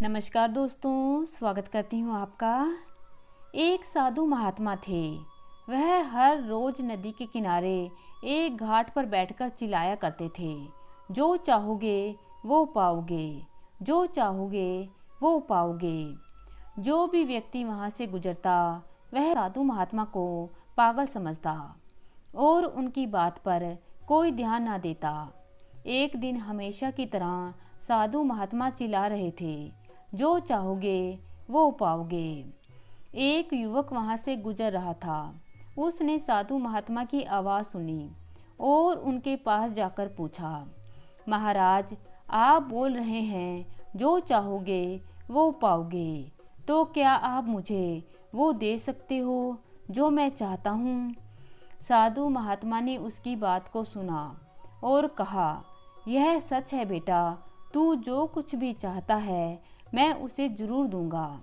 नमस्कार दोस्तों, स्वागत करती हूँ आपका। एक साधु महात्मा थे। वह हर रोज नदी के किनारे एक घाट पर बैठकर चिल्लाया करते थे, जो चाहोगे वो पाओगे, जो चाहोगे वो पाओगे। जो भी व्यक्ति वहाँ से गुजरता वह साधु महात्मा को पागल समझता और उनकी बात पर कोई ध्यान ना देता। एक दिन हमेशा की तरह साधु महात्मा चिल्ला रहे थे, जो चाहोगे वो पाओगे। एक युवक वहाँ से गुजर रहा था। उसने साधु महात्मा की आवाज़ सुनी और उनके पास जाकर पूछा, महाराज, आप बोल रहे हैं जो चाहोगे वो पाओगे, तो क्या आप मुझे वो दे सकते हो जो मैं चाहता हूँ? साधु महात्मा ने उसकी बात को सुना और कहा, यह सच है बेटा, तू जो कुछ भी चाहता है मैं उसे ज़रूर दूंगा।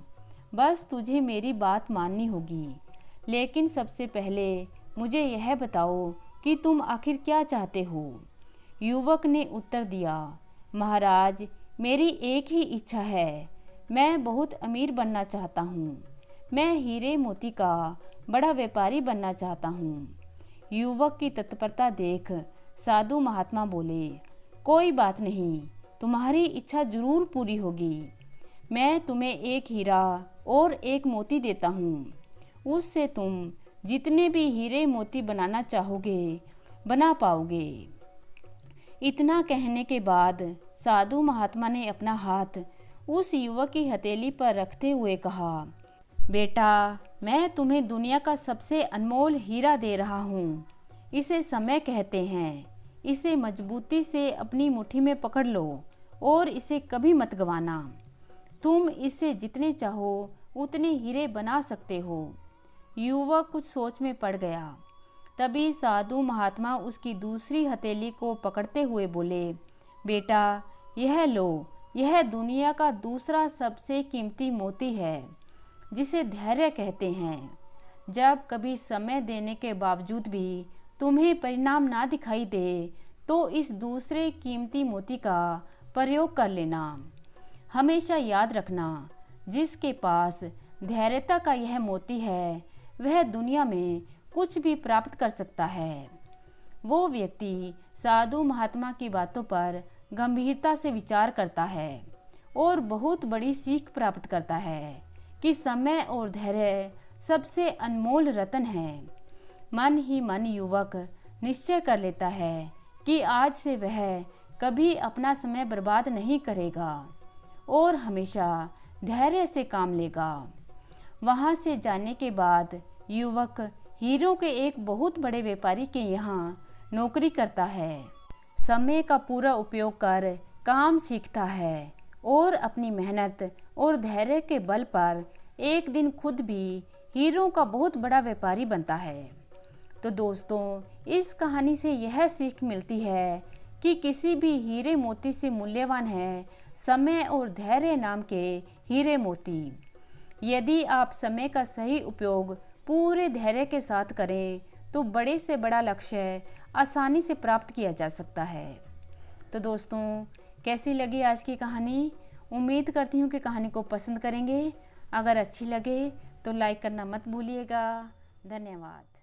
बस तुझे मेरी बात माननी होगी। लेकिन सबसे पहले मुझे यह बताओ कि तुम आखिर क्या चाहते हो? युवक ने उत्तर दिया, महाराज, मेरी एक ही इच्छा है। मैं बहुत अमीर बनना चाहता हूँ। मैं हीरे मोती का बड़ा व्यापारी बनना चाहता हूँ। युवक की तत्परता देख साधु महात्मा बोले, कोई बात नहीं, तुम्हारी इच्छा ज़रूर पूरी होगी। मैं तुम्हें एक हीरा और एक मोती देता हूँ। उससे तुम जितने भी हीरे मोती बनाना चाहोगे बना पाओगे। इतना कहने के बाद साधु महात्मा ने अपना हाथ उस युवक की हथेली पर रखते हुए कहा, बेटा, मैं तुम्हें दुनिया का सबसे अनमोल हीरा दे रहा हूँ। इसे समय कहते हैं। इसे मजबूती से अपनी मुट्ठी में पकड़ लो और इसे कभी मत गंवाना। तुम इससे जितने चाहो उतने हीरे बना सकते हो। युवक कुछ सोच में पड़ गया। तभी साधु महात्मा उसकी दूसरी हथेली को पकड़ते हुए बोले, बेटा, यह लो, यह दुनिया का दूसरा सबसे कीमती मोती है, जिसे धैर्य कहते हैं। जब कभी समय देने के बावजूद भी तुम्हें परिणाम ना दिखाई दे तो इस दूसरे कीमती मोती का प्रयोग कर लेना। हमेशा याद रखना, जिसके पास धैर्यता का यह मोती है वह दुनिया में कुछ भी प्राप्त कर सकता है। वो व्यक्ति साधु महात्मा की बातों पर गंभीरता से विचार करता है और बहुत बड़ी सीख प्राप्त करता है कि समय और धैर्य सबसे अनमोल रत्न है। मन ही मन युवक निश्चय कर लेता है कि आज से वह कभी अपना समय बर्बाद नहीं करेगा और हमेशा धैर्य से काम लेगा। वहाँ से जाने के बाद युवक हीरों के एक बहुत बड़े व्यापारी के यहाँ नौकरी करता है। समय का पूरा उपयोग कर काम सीखता है और अपनी मेहनत और धैर्य के बल पर एक दिन खुद भी हीरों का बहुत बड़ा व्यापारी बनता है। तो दोस्तों, इस कहानी से यह सीख मिलती है कि किसी भी हीरे मोती से मूल्यवान है समय और धैर्य नाम के हीरे मोती। यदि आप समय का सही उपयोग पूरे धैर्य के साथ करें तो बड़े से बड़ा लक्ष्य आसानी से प्राप्त किया जा सकता है। तो दोस्तों, कैसी लगी आज की कहानी? उम्मीद करती हूँ कि कहानी को पसंद करेंगे। अगर अच्छी लगे तो लाइक करना मत भूलिएगा। धन्यवाद।